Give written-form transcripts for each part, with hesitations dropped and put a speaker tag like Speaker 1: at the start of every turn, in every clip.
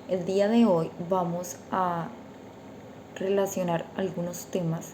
Speaker 1: El día de hoy vamos a relacionar algunos temas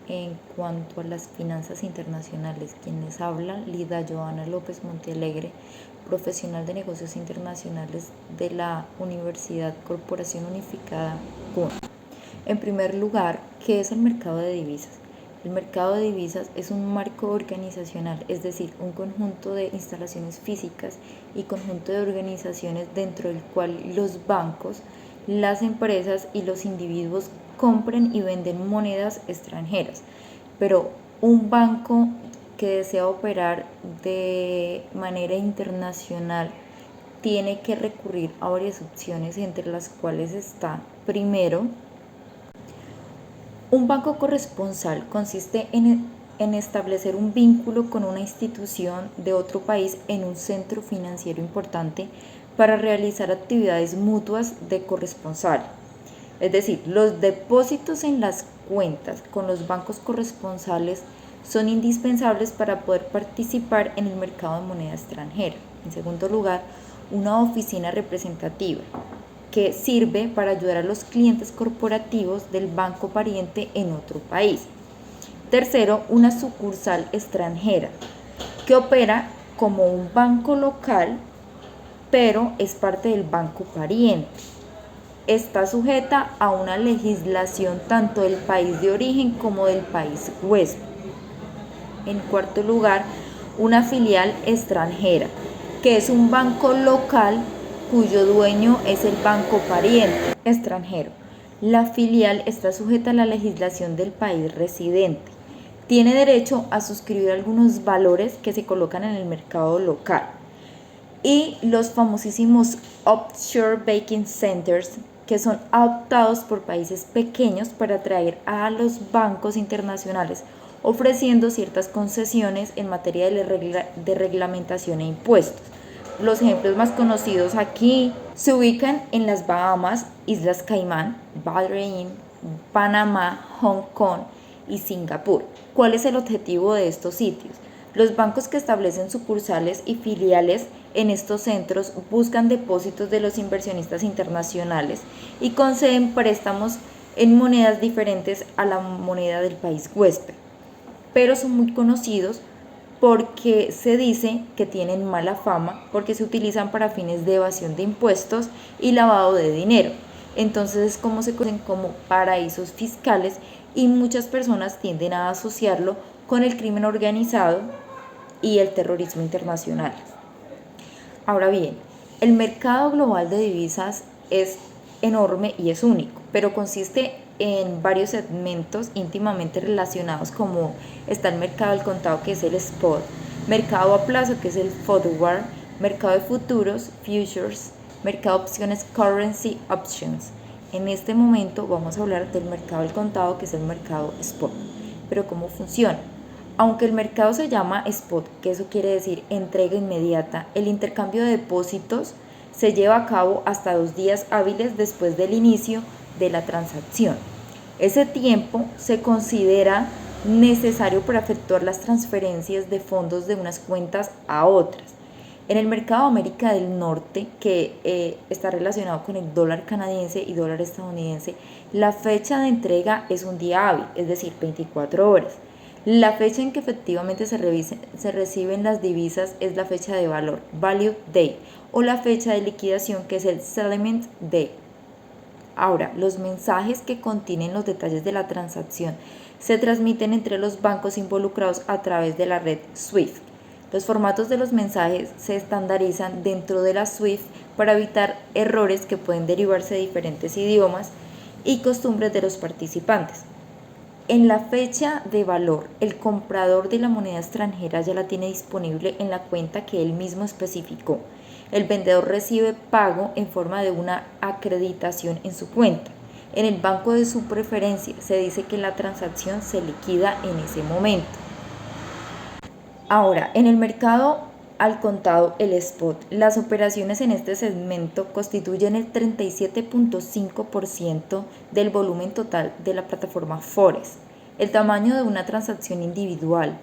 Speaker 1: en cuanto a las finanzas internacionales. Quienes hablan, Lida Joana López Montealegre, profesional de negocios internacionales de la Universidad Corporación Unificada CUN. En primer lugar, ¿qué es el mercado de divisas? El mercado de divisas es un marco organizacional, es decir, un conjunto de instalaciones físicas y conjunto de organizaciones dentro del cual los bancos, las empresas y los individuos compran y venden monedas extranjeras. Pero un banco que desea operar de manera internacional tiene que recurrir a varias opciones, entre las cuales está, primero, un banco corresponsal. Consiste en establecer un vínculo con una institución de otro país en un centro financiero importante para realizar actividades mutuas de corresponsal. Es decir, los depósitos en las cuentas con los bancos corresponsales son indispensables para poder participar en el mercado de moneda extranjera. En segundo lugar, una oficina representativa, que sirve para ayudar a los clientes corporativos del banco pariente en otro país. Tercero, una sucursal extranjera, que opera como un banco local, pero es parte del banco pariente. Está sujeta a una legislación tanto del país de origen como del país huésped. En cuarto lugar, una filial extranjera, que es un banco local cuyo dueño es el banco pariente extranjero. La filial está sujeta a la legislación del país residente. Tiene derecho a suscribir algunos valores que se colocan en el mercado local. Y los famosísimos offshore banking centers, que son adoptados por países pequeños para atraer a los bancos internacionales, ofreciendo ciertas concesiones en materia de reglamentación e impuestos. Los ejemplos más conocidos aquí se ubican en las Bahamas, Islas Caimán, Bahrein, Panamá, Hong Kong y Singapur. ¿Cuál es el objetivo de estos sitios? Los bancos que establecen sucursales y filiales en estos centros buscan depósitos de los inversionistas internacionales y conceden préstamos en monedas diferentes a la moneda del país huésped, pero son muy conocidos porque se dice que tienen mala fama porque se utilizan para fines de evasión de impuestos y lavado de dinero. Entonces es como se conocen como paraísos fiscales y muchas personas tienden a asociarlo con el crimen organizado y el terrorismo internacional. Ahora bien, el mercado global de divisas es enorme y es único, pero consiste en varios segmentos íntimamente relacionados, como está el mercado al contado, que es el spot, mercado a plazo, que es el forward, mercado de futuros, futures, mercado de opciones, currency options. En este momento vamos a hablar del mercado al contado, que es el mercado spot. Pero ¿cómo funciona? Aunque el mercado se llama spot, que eso quiere decir entrega inmediata, el intercambio de depósitos se lleva a cabo hasta 2 días hábiles después del inicio de la transacción. Ese tiempo se considera necesario para efectuar las transferencias de fondos de unas cuentas a otras. En el mercado de América del Norte, que está relacionado con el dólar canadiense y dólar estadounidense, la fecha de entrega es un día hábil, es decir, 24 horas. La fecha en que efectivamente se reciben las divisas es la fecha de valor, value day, o la fecha de liquidación, que es el settlement day. Ahora, los mensajes que contienen los detalles de la transacción se transmiten entre los bancos involucrados a través de la red SWIFT. Los formatos de los mensajes se estandarizan dentro de la SWIFT para evitar errores que pueden derivarse de diferentes idiomas y costumbres de los participantes. En la fecha de valor, el comprador de la moneda extranjera ya la tiene disponible en la cuenta que él mismo especificó. El vendedor recibe pago en forma de una acreditación en su cuenta. En el banco de su preferencia se dice que la transacción se liquida en ese momento. Ahora, en el mercado al contado, el spot, las operaciones en este segmento constituyen el 37.5% del volumen total de la plataforma Forex. El tamaño de una transacción individual.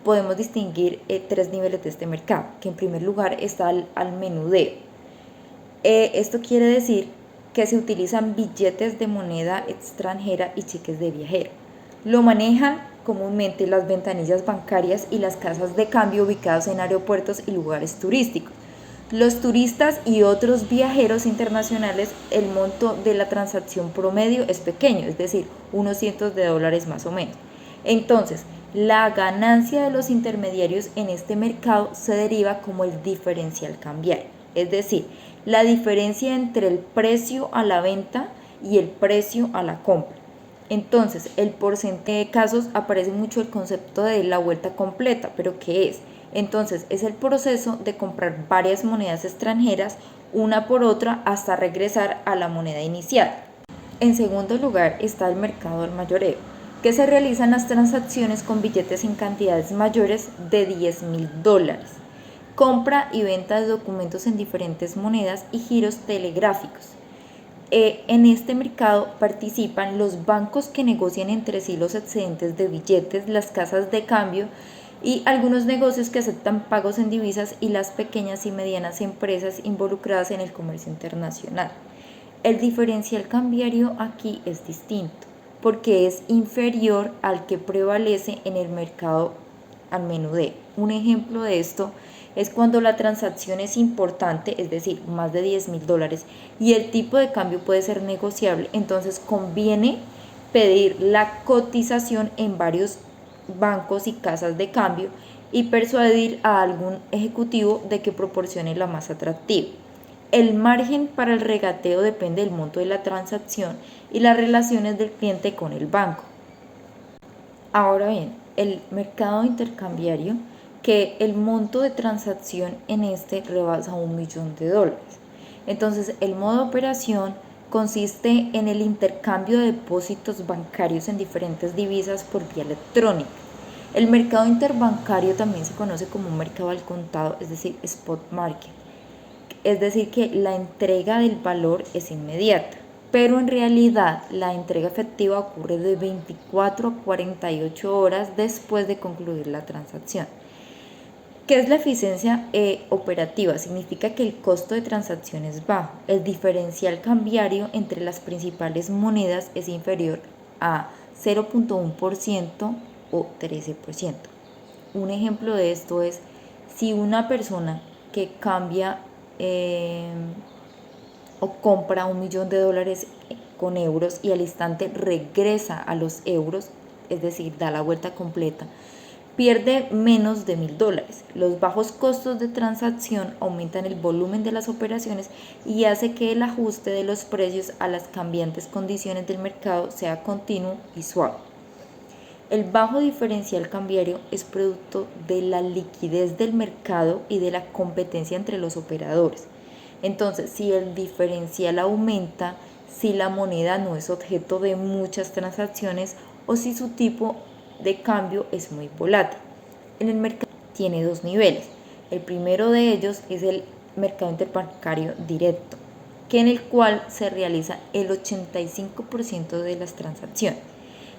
Speaker 1: Podemos distinguir 3 niveles de este mercado, que en primer lugar está al menudeo. Esto quiere decir que se utilizan billetes de moneda extranjera y cheques de viajero. Lo manejan comúnmente las ventanillas bancarias y las casas de cambio ubicadas en aeropuertos y lugares turísticos. Los turistas y otros viajeros internacionales, el monto de la transacción promedio es pequeño, es decir, unos cientos de dólares más o menos. Entonces, la ganancia de los intermediarios en este mercado se deriva como el diferencial cambiario, es decir, la diferencia entre el precio a la venta y el precio a la compra. Entonces, el porcentaje de casos aparece mucho el concepto de la vuelta completa, pero ¿qué es? Entonces, es el proceso de comprar varias monedas extranjeras una por otra hasta regresar a la moneda inicial. En segundo lugar está el mercado al mayoreo, que se realizan las transacciones con billetes en cantidades mayores de $10,000, compra y venta de documentos en diferentes monedas y giros telegráficos. En este mercado participan los bancos que negocian entre sí los excedentes de billetes, las casas de cambio y algunos negocios que aceptan pagos en divisas y las pequeñas y medianas empresas involucradas en el comercio internacional. El diferencial cambiario aquí es distinto porque es inferior al que prevalece en el mercado al menudeo. Un ejemplo de esto es cuando la transacción es importante, es decir, más de $10,000 y el tipo de cambio puede ser negociable, entonces conviene pedir la cotización en varios bancos y casas de cambio y persuadir a algún ejecutivo de que proporcione la más atractiva. El margen para el regateo depende del monto de la transacción y las relaciones del cliente con el banco. Ahora bien, el mercado intercambiario, que el monto de transacción en este rebasa $1,000,000. Entonces, el modo de operación consiste en el intercambio de depósitos bancarios en diferentes divisas por vía electrónica. El mercado interbancario también se conoce como un mercado al contado, es decir, spot market. Es decir, que la entrega del valor es inmediata, pero en realidad la entrega efectiva ocurre de 24 a 48 horas después de concluir la transacción. ¿Qué es la eficiencia operativa? Significa que el costo de transacción es bajo. El diferencial cambiario entre las principales monedas es inferior a 0,1% o 13%. Un ejemplo de esto es si una persona que cambia o compra $1,000,000 con euros y al instante regresa a los euros, es decir, da la vuelta completa, pierde menos de $1,000. Los bajos costos de transacción aumentan el volumen de las operaciones y hace que el ajuste de los precios a las cambiantes condiciones del mercado sea continuo y suave. El bajo diferencial cambiario es producto de la liquidez del mercado y de la competencia entre los operadores. Entonces, si el diferencial aumenta, si la moneda no es objeto de muchas transacciones o si su tipo de cambio es muy volátil. En el mercado tiene dos niveles. El primero de ellos es el mercado interbancario directo, que en el cual se realiza el 85% de las transacciones.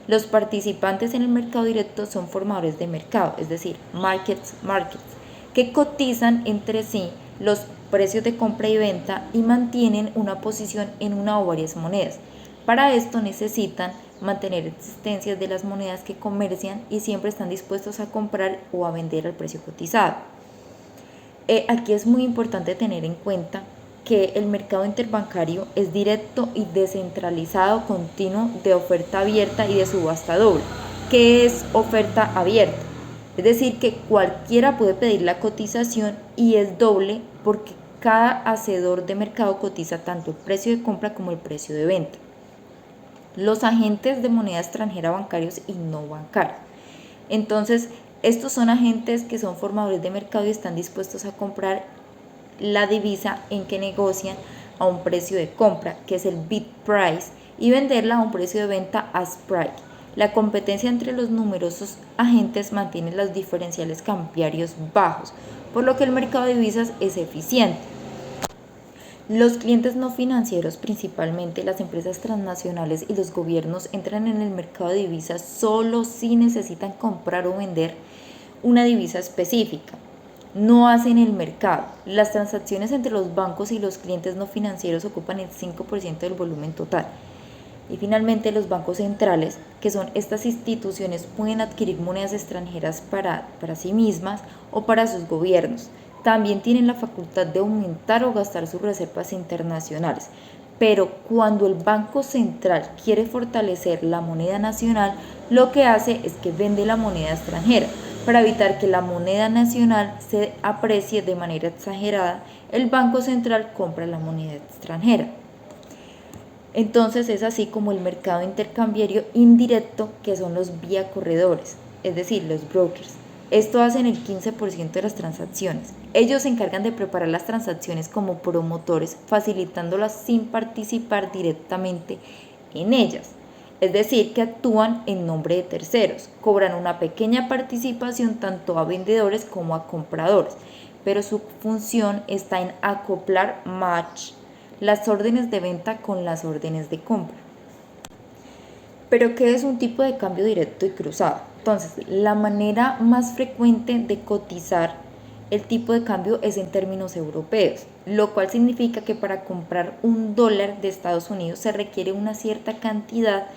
Speaker 1: Los participantes en el mercado directo son formadores de mercado, es decir, markets, que cotizan entre sí los precios de compra y venta y mantienen una posición en una o varias monedas. Para esto necesitan mantener existencias de las monedas que comercian y siempre están dispuestos a comprar o a vender al precio cotizado. Aquí es muy importante tener en cuenta que el mercado interbancario es directo y descentralizado continuo de oferta abierta y de subasta doble. ¿Qué es oferta abierta? Es decir, que cualquiera puede pedir la cotización y es doble porque cada hacedor de mercado cotiza tanto el precio de compra como el precio de venta. Los agentes de moneda extranjera bancarios y no bancarios. Entonces, estos son agentes que son formadores de mercado y están dispuestos a comprar la divisa en que negocian a un precio de compra, que es el bid price, y venderla a un precio de venta as price. La competencia entre los numerosos agentes mantiene los diferenciales cambiarios bajos, por lo que el mercado de divisas es eficiente. Los clientes no financieros, principalmente las empresas transnacionales y los gobiernos, entran en el mercado de divisas solo si necesitan comprar o vender una divisa específica. no hacen el mercado. Las transacciones entre los bancos y los clientes no financieros ocupan el 5% del volumen total. Y finalmente los bancos centrales, que son estas instituciones, pueden adquirir monedas extranjeras para sí mismas o para sus gobiernos. También tienen la facultad de aumentar o gastar sus reservas internacionales. Pero cuando el Banco Central quiere fortalecer la moneda nacional, lo que hace es que vende la moneda extranjera. Para evitar que la moneda nacional se aprecie de manera exagerada, el Banco Central compra la moneda extranjera. Entonces es así como el mercado intercambiario indirecto, que son los vía corredores, es decir, los brokers. Esto hacen el 15% de las transacciones. Ellos se encargan de preparar las transacciones como promotores, facilitándolas sin participar directamente en ellas. Es decir, que actúan en nombre de terceros, cobran una pequeña participación tanto a vendedores como a compradores, pero su función está en acoplar match las órdenes de venta con las órdenes de compra. Pero ¿qué es un tipo de cambio directo y cruzado? Entonces, la manera más frecuente de cotizar el tipo de cambio es en términos europeos, lo cual significa que para comprar $1 de Estados Unidos se requiere una cierta cantidad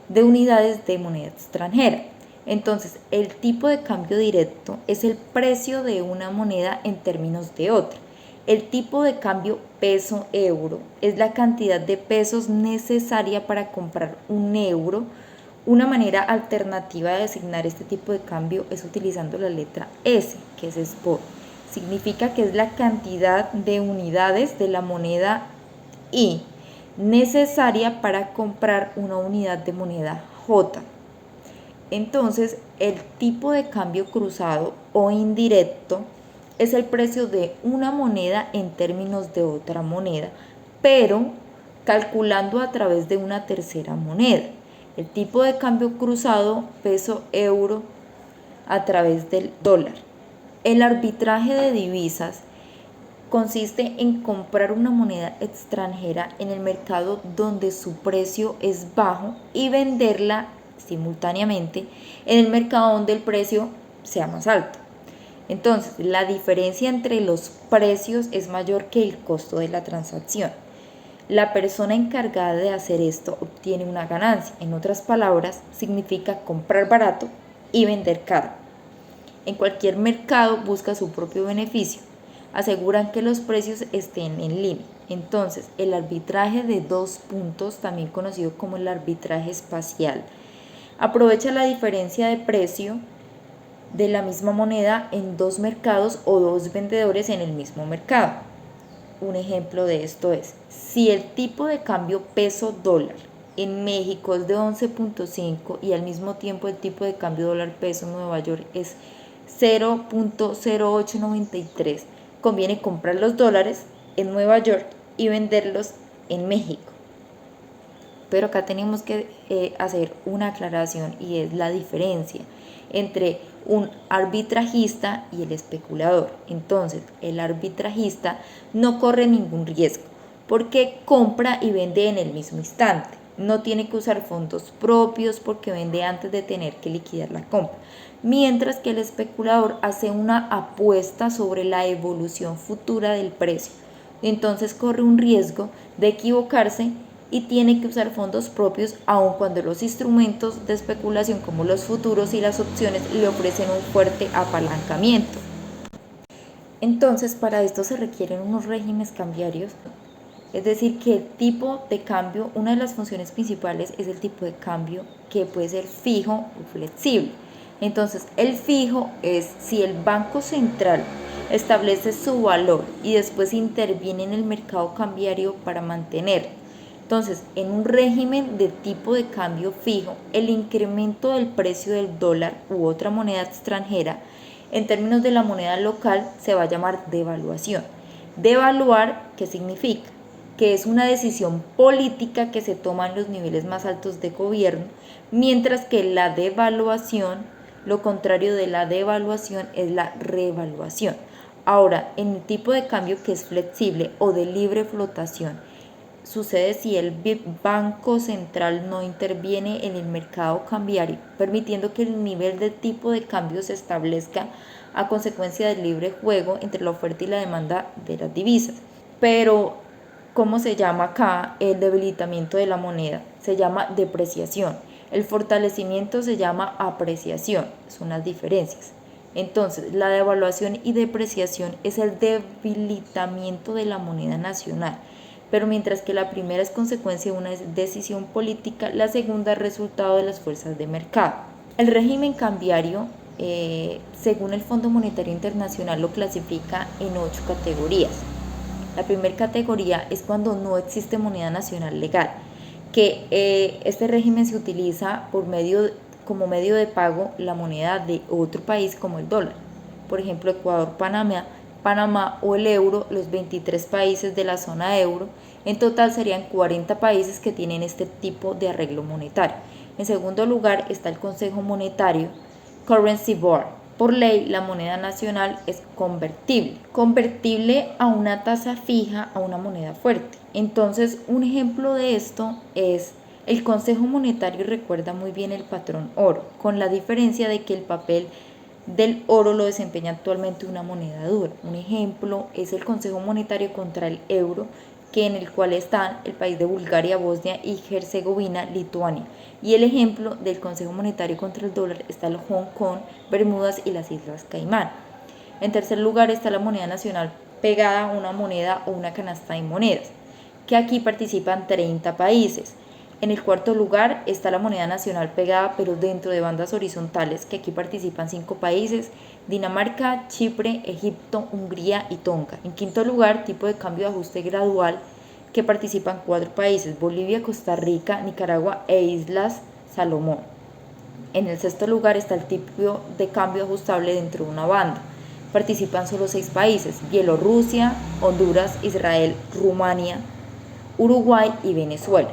Speaker 1: de unidades de moneda extranjera. Entonces, el tipo de cambio directo es el precio de una moneda en términos de otra. El tipo de cambio peso-euro es la cantidad de pesos necesaria para comprar €1. Una manera alternativa de designar este tipo de cambio es utilizando la letra S, que es spot. Significa que es la cantidad de unidades de la moneda I necesaria para comprar una unidad de moneda J. Entonces, el tipo de cambio cruzado o indirecto es el precio de una moneda en términos de otra moneda, pero calculando a través de una tercera moneda. El tipo de cambio cruzado peso-euro a través del dólar. El arbitraje de divisas consiste en comprar una moneda extranjera en el mercado donde su precio es bajo y venderla simultáneamente en el mercado donde el precio sea más alto. Entonces, la diferencia entre los precios es mayor que el costo de la transacción. La persona encargada de hacer esto obtiene una ganancia. En otras palabras, significa comprar barato y vender caro. En cualquier mercado busca su propio beneficio. Aseguran que los precios estén en línea. Entonces, el arbitraje de dos puntos, también conocido como el arbitraje espacial, aprovecha la diferencia de precio de la misma moneda en dos mercados o dos vendedores en el mismo mercado. Un ejemplo de esto es, si el tipo de cambio peso-dólar en México es de 11.5 y al mismo tiempo el tipo de cambio dólar-peso en Nueva York es 0.0893, conviene comprar los dólares en Nueva York y venderlos en México. Pero acá tenemos que hacer una aclaración, y es la diferencia entre un arbitrajista y el especulador. Entonces, el arbitrajista no corre ningún riesgo porque compra y vende en el mismo instante. No tiene que usar fondos propios porque vende antes de tener que liquidar la compra. Mientras que el especulador hace una apuesta sobre la evolución futura del precio. Entonces corre un riesgo de equivocarse y tiene que usar fondos propios, aun cuando los instrumentos de especulación como los futuros y las opciones le ofrecen un fuerte apalancamiento. Entonces, para esto se requieren unos regímenes cambiarios, es decir, que el tipo de cambio, una de las funciones principales es el tipo de cambio, que puede ser fijo o flexible. Entonces, el fijo es si el Banco Central establece su valor y después interviene en el mercado cambiario para mantenerlo. Entonces, en un régimen de tipo de cambio fijo, el incremento del precio del dólar u otra moneda extranjera en términos de la moneda local se va a llamar devaluación. Devaluar, ¿qué significa? Que es una decisión política que se toma en los niveles más altos de gobierno, mientras que la devaluación, lo contrario de la devaluación, es la revaluación. Ahora, en el tipo de cambio que es flexible o de libre flotación, sucede si el Banco Central no interviene en el mercado cambiario, permitiendo que el nivel de tipo de cambio se establezca a consecuencia del libre juego entre la oferta y la demanda de las divisas. Pero, ¿cómo se llama acá el debilitamiento de la moneda? Se llama depreciación. El fortalecimiento se llama apreciación, son las diferencias. Entonces, la devaluación y depreciación es el debilitamiento de la moneda nacional, pero mientras que la primera es consecuencia de una decisión política, la segunda es resultado de las fuerzas de mercado. El régimen cambiario, según el Fondo Monetario Internacional, lo clasifica en 8 categorías. La primera categoría es cuando no existe moneda nacional legal, que este régimen se utiliza como medio de pago la moneda de otro país como el dólar. Por ejemplo, Ecuador, Panamá o el euro, los 23 países de la zona euro. En total serían 40 países que tienen este tipo de arreglo monetario. En segundo lugar está el Consejo Monetario, Currency Board. Por ley, la moneda nacional es convertible a una tasa fija, a una moneda fuerte. Entonces, un ejemplo de esto es el Consejo Monetario recuerda muy bien el patrón oro, con la diferencia de que el papel del oro lo desempeña actualmente una moneda dura. Un ejemplo es el Consejo Monetario contra el euro, que en el cual están el país de Bulgaria, Bosnia y Herzegovina, Lituania. Y el ejemplo del Consejo Monetario contra el dólar está el Hong Kong, Bermudas y las Islas Caimán. En tercer lugar está la moneda nacional pegada a una moneda o una canasta de monedas, que aquí participan 30 países. En el cuarto lugar está la moneda nacional pegada pero dentro de bandas horizontales, que aquí participan 5 países: Dinamarca, Chipre, Egipto, Hungría y Tonga. En quinto lugar, tipo de cambio de ajuste gradual, que participan 4 países: Bolivia, Costa Rica, Nicaragua e Islas Salomón. En el sexto lugar está el tipo de cambio ajustable dentro de una banda. Participan solo 6 países: Bielorrusia, Honduras, Israel, Rumania, Uruguay y Venezuela.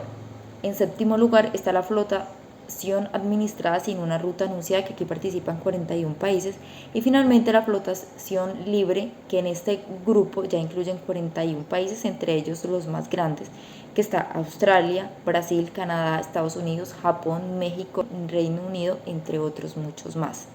Speaker 1: En séptimo lugar está la flotación administrada sin una ruta anunciada, que aquí participan 41 países. Y finalmente la flotación libre, que en este grupo ya incluyen 41 países, entre ellos los más grandes, que está Australia, Brasil, Canadá, Estados Unidos, Japón, México, Reino Unido, entre otros muchos más.